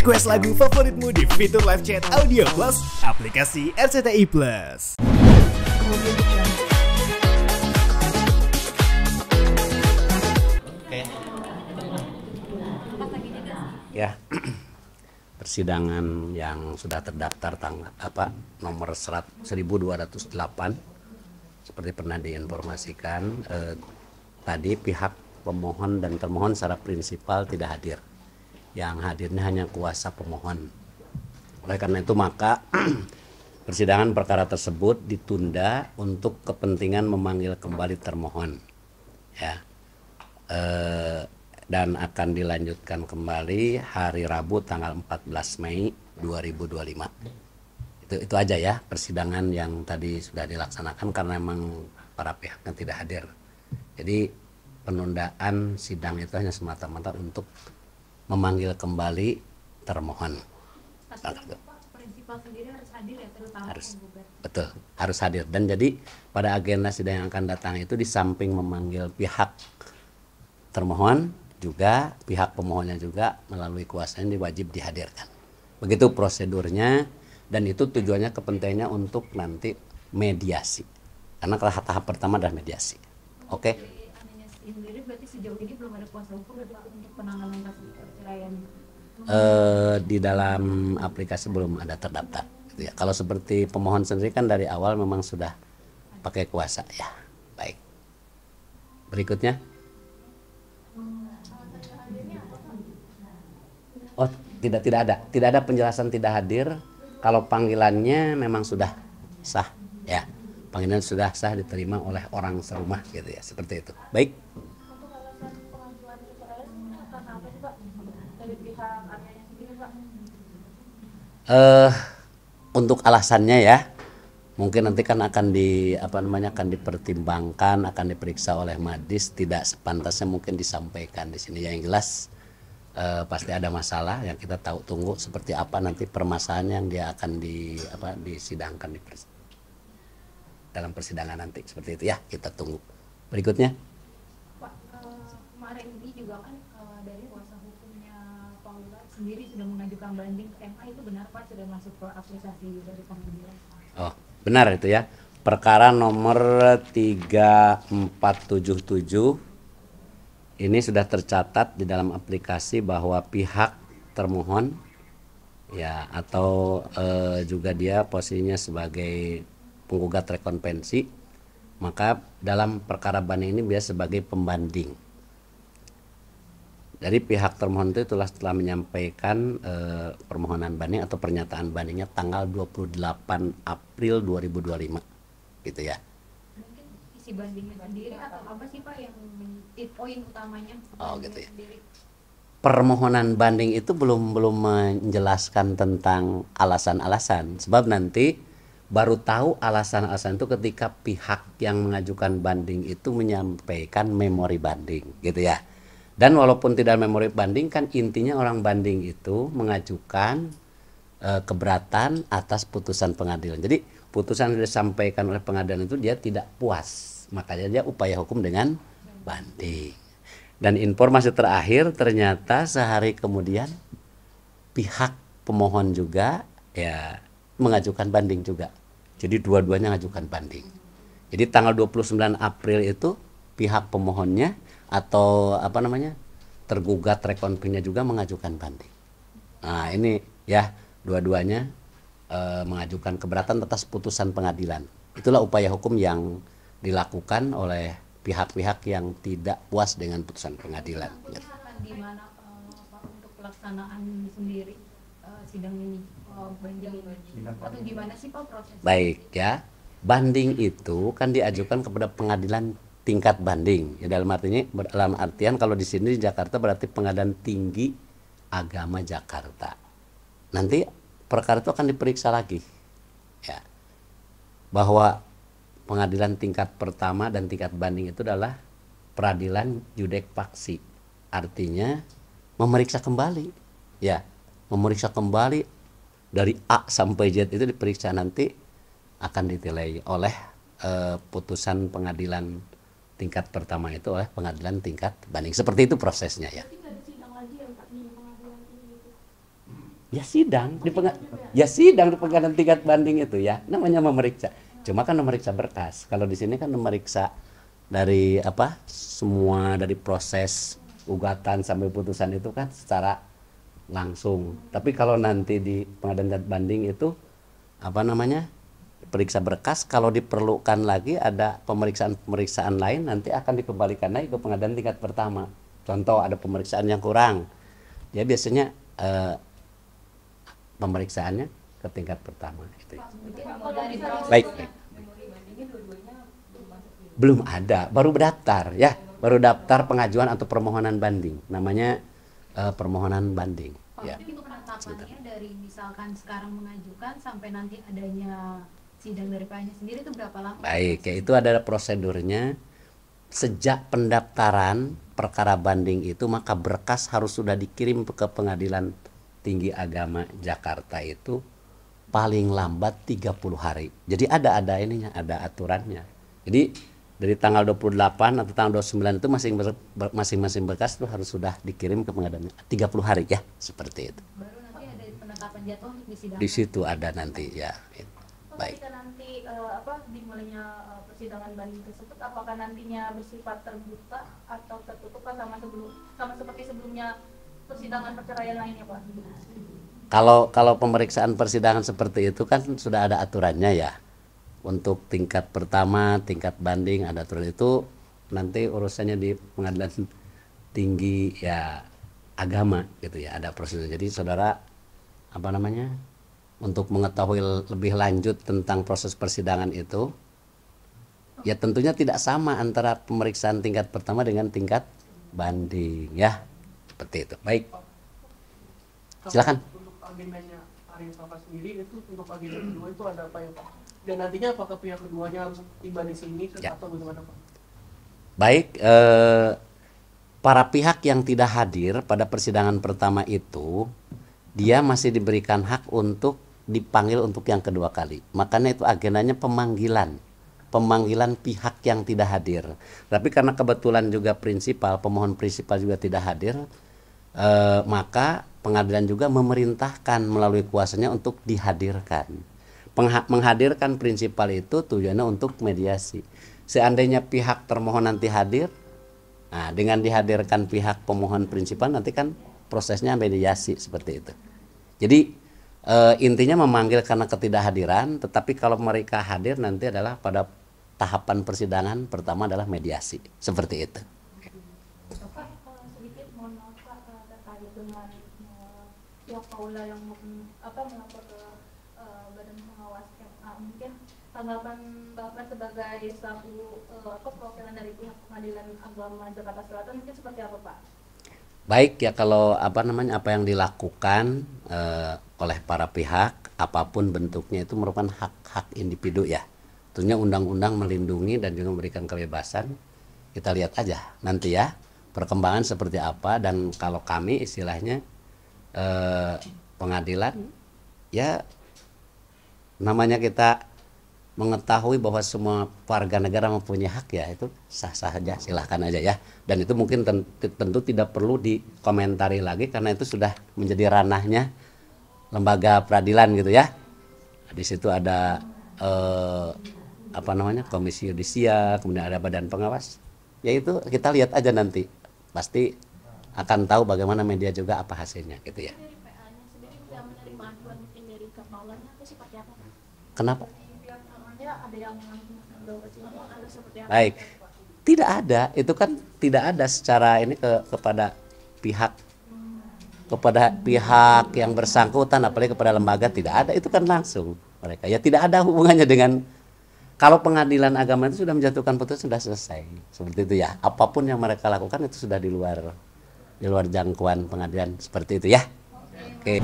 Request lagu favoritmu di fitur live chat Audio Plus aplikasi RCTI Plus. Ya, persidangan yang sudah terdaftar nomor 1208 seperti pernah diinformasikan tadi pihak pemohon dan termohon secara prinsipal tidak hadir. Yang hadirnya hanya kuasa pemohon. Oleh karena itu maka persidangan perkara tersebut ditunda untuk kepentingan memanggil kembali termohon. Ya. Dan akan dilanjutkan kembali hari Rabu tanggal 14 Mei 2025. Itu aja ya persidangan yang tadi sudah dilaksanakan karena memang para pihaknya tidak hadir. Jadi penundaan sidang itu hanya semata-mata untuk memanggil kembali termohon. Prinsipal sendiri harus hadir ya, terutama penggugat. Betul, harus hadir. Dan jadi pada agenda sidang yang akan datang itu di samping memanggil pihak termohon, juga pihak pemohonnya juga melalui kuasanya wajib dihadirkan. Begitu prosedurnya, dan itu tujuannya kepentingannya untuk nanti mediasi. Karena tahap pertama adalah mediasi. Oke? Sendiri berarti sejauh ini belum ada kuasa hukum untuk penanganan kasus perceraian. Di dalam aplikasi belum ada terdaftar gitu ya. Kalau seperti pemohon sendiri kan dari awal memang sudah pakai kuasa ya. Baik. Berikutnya. Oh, tidak ada penjelasan tidak hadir. Kalau panggilannya memang sudah sah ya. Panggilan sudah sah diterima oleh orang serumah gitu ya, seperti itu. Baik. Untuk alasan pengajuan perceraian karena apa sih Pak? Dari pihak ayahnya sendiri Pak? Untuk alasannya ya, mungkin nanti kan akan akan dipertimbangkan, akan diperiksa oleh Madis, tidak sepantasnya mungkin disampaikan di sini. Yang jelas pasti ada masalah yang kita tunggu seperti apa nanti permasalahan yang dia akan disidangkan dalam persidangan nanti, seperti itu ya, kita tunggu. Berikutnya. Pak, kemarin ini juga kan dari kuasa hukumnya Paula sendiri sudah mengajukan banding ke MA, itu benar Pak, sudah masuk ke apresiasi dari pengadilan? Oh, benar itu ya. Perkara nomor 3477 ini sudah tercatat di dalam aplikasi bahwa pihak termohon ya atau juga dia posisinya sebagai penggugat rekonvensi, maka dalam perkara banding ini biasa sebagai pembanding. Dari pihak termohon itu telah menyampaikan permohonan banding atau pernyataan bandingnya tanggal 28 April 2025 gitu ya. Mungkin isi bandingnya sendiri atau apa sih Pak yang poin utamanya? Oh gitu ya. Sendiri. Permohonan banding itu belum menjelaskan tentang alasan-alasan, sebab nanti baru tahu alasan-alasan itu ketika pihak yang mengajukan banding itu menyampaikan memori banding gitu ya. Dan walaupun tidak memori banding kan intinya orang banding itu mengajukan keberatan atas putusan pengadilan. Jadi putusan yang disampaikan oleh pengadilan itu dia tidak puas, makanya dia upaya hukum dengan banding. Dan informasi terakhir ternyata sehari kemudian pihak pemohon juga ya mengajukan banding juga. Jadi dua-duanya mengajukan banding. Jadi tanggal 29 April itu pihak pemohonnya atau tergugat rekonvensinya juga mengajukan banding. Nah, ini ya dua-duanya mengajukan keberatan atas putusan pengadilan. Itulah upaya hukum yang dilakukan oleh pihak-pihak yang tidak puas dengan putusan pengadilan. Ini akan di mana Pak untuk pelaksanaan sendiri sidang ini? Banding atau gimana sih Pak prosesnya? Baik ya, banding itu kan diajukan kepada pengadilan tingkat banding. Ya, dalam artian kalau di sini di Jakarta berarti Pengadilan Tinggi Agama Jakarta. Nanti perkara itu akan diperiksa lagi. Ya. Bahwa pengadilan tingkat pertama dan tingkat banding itu adalah peradilan judek faksi. Artinya memeriksa kembali. Ya, memeriksa kembali dari A sampai Z itu diperiksa, nanti akan ditilai oleh putusan pengadilan tingkat pertama itu oleh pengadilan tingkat banding. Seperti itu prosesnya ya. Ya sidang ya sidang di pengadilan tingkat banding itu ya, namanya memeriksa. Cuma kan memeriksa berkas. Kalau di sini kan memeriksa dari apa? Semua dari proses gugatan sampai putusan itu kan secara langsung. Tapi kalau nanti di pengadilan tingkat banding itu apa namanya? Periksa berkas, kalau diperlukan lagi ada pemeriksaan lain nanti akan dikembalikan lagi ke pengadilan tingkat pertama. Contoh ada pemeriksaan yang kurang. Ya biasanya pemeriksaannya ke tingkat pertama gitu. Baik. Belum ada, baru berdaftar ya, baru daftar pengajuan atau permohonan banding, namanya permohonan banding. Ya. Itu penetapannya dari misalkan sekarang mengajukan sampai nanti adanya sidang dari PH-nya sendiri itu berapa lama? Baik, ya itu ada prosedurnya. Sejak pendaftaran perkara banding itu maka berkas harus sudah dikirim ke Pengadilan Tinggi Agama Jakarta itu paling lambat 30 hari. Jadi ada ininya, ada aturannya. Jadi dari tanggal 28 atau tanggal 29 itu masing-masing berkas itu harus sudah dikirim ke pengadilan 30 hari ya, seperti itu. Baru nanti ada penetapan jadwal untuk disidangkan. Di situ ada nanti ya. Baik. Ketika nanti dimulainya persidangan banding tersebut, apakah nantinya bersifat terbuka atau tertutup sama seperti sebelumnya persidangan perceraian lainnya, Pak? Kalau pemeriksaan persidangan seperti itu kan sudah ada aturannya ya. Untuk tingkat pertama, tingkat banding ada aturan itu, nanti urusannya di Pengadilan Tinggi ya Agama gitu ya, ada prosedur. Jadi saudara apa namanya? Untuk mengetahui lebih lanjut tentang proses persidangan itu, ya tentunya tidak sama antara pemeriksaan tingkat pertama dengan tingkat banding ya, seperti itu. Baik, silakan. Untuk agendanya Arya Safa sendiri itu untuk agenda kedua itu ada apa ya Pak? Dan nantinya apakah pihak keduanya harus tiba di sini Ya. atau bagaimana Pak? Baik, para pihak yang tidak hadir pada persidangan pertama itu, dia masih diberikan hak untuk dipanggil untuk yang kedua kali. Makanya itu agendanya pemanggilan pihak yang tidak hadir. Tapi karena kebetulan juga pemohon prinsipal juga tidak hadir, maka pengadilan juga memerintahkan melalui kuasanya untuk dihadirkan. Menghadirkan prinsipal itu tujuannya untuk mediasi. Seandainya pihak termohon nanti hadir, nah dengan dihadirkan pihak pemohon prinsipal nanti kan prosesnya mediasi seperti itu. Jadi intinya memanggil karena ketidakhadiran, tetapi kalau mereka hadir nanti adalah pada tahapan persidangan pertama adalah mediasi seperti itu. Pak, sedikit mohon maaf Pak, terkait dengan pihak Paula yang melapor ke Badan Pengawas MA, mungkin tanggapan Bapak sebagai selaku perwakilan dari pihak Pengadilan Agama Jakarta Selatan mungkin seperti apa Pak? Baik ya, kalau apa yang dilakukan oleh para pihak apapun bentuknya itu merupakan hak individu ya. Tentunya undang-undang melindungi dan juga memberikan kebebasan. Kita lihat aja nanti ya perkembangan seperti apa, dan kalau kami istilahnya pengadilan ya namanya kita mengetahui bahwa semua warga negara mempunyai hak ya, itu sah-sah saja, silahkan aja ya. Dan itu mungkin tentu tidak perlu dikomentari lagi karena itu sudah menjadi ranahnya lembaga peradilan gitu ya. Di situ ada komisi yudisial, kemudian ada badan pengawas. Ya itu kita lihat aja nanti, pasti akan tahu bagaimana media juga apa hasilnya gitu ya. Dari PA-nya sendiri tidak menerima aduan mungkin dari Kapolanya atau seperti apa? Kenapa? Ada yang mengambil kesimpulan atau seperti apa? Baik, tidak ada, itu kan tidak ada secara ini kepada pihak yang bersangkutan, apalagi kepada lembaga, tidak ada, itu kan langsung mereka ya, tidak ada hubungannya dengan kalau pengadilan agama itu sudah menjatuhkan putusan sudah selesai seperti itu ya. Apapun yang mereka lakukan itu sudah di luar jangkauan pengadilan seperti itu ya. Oke.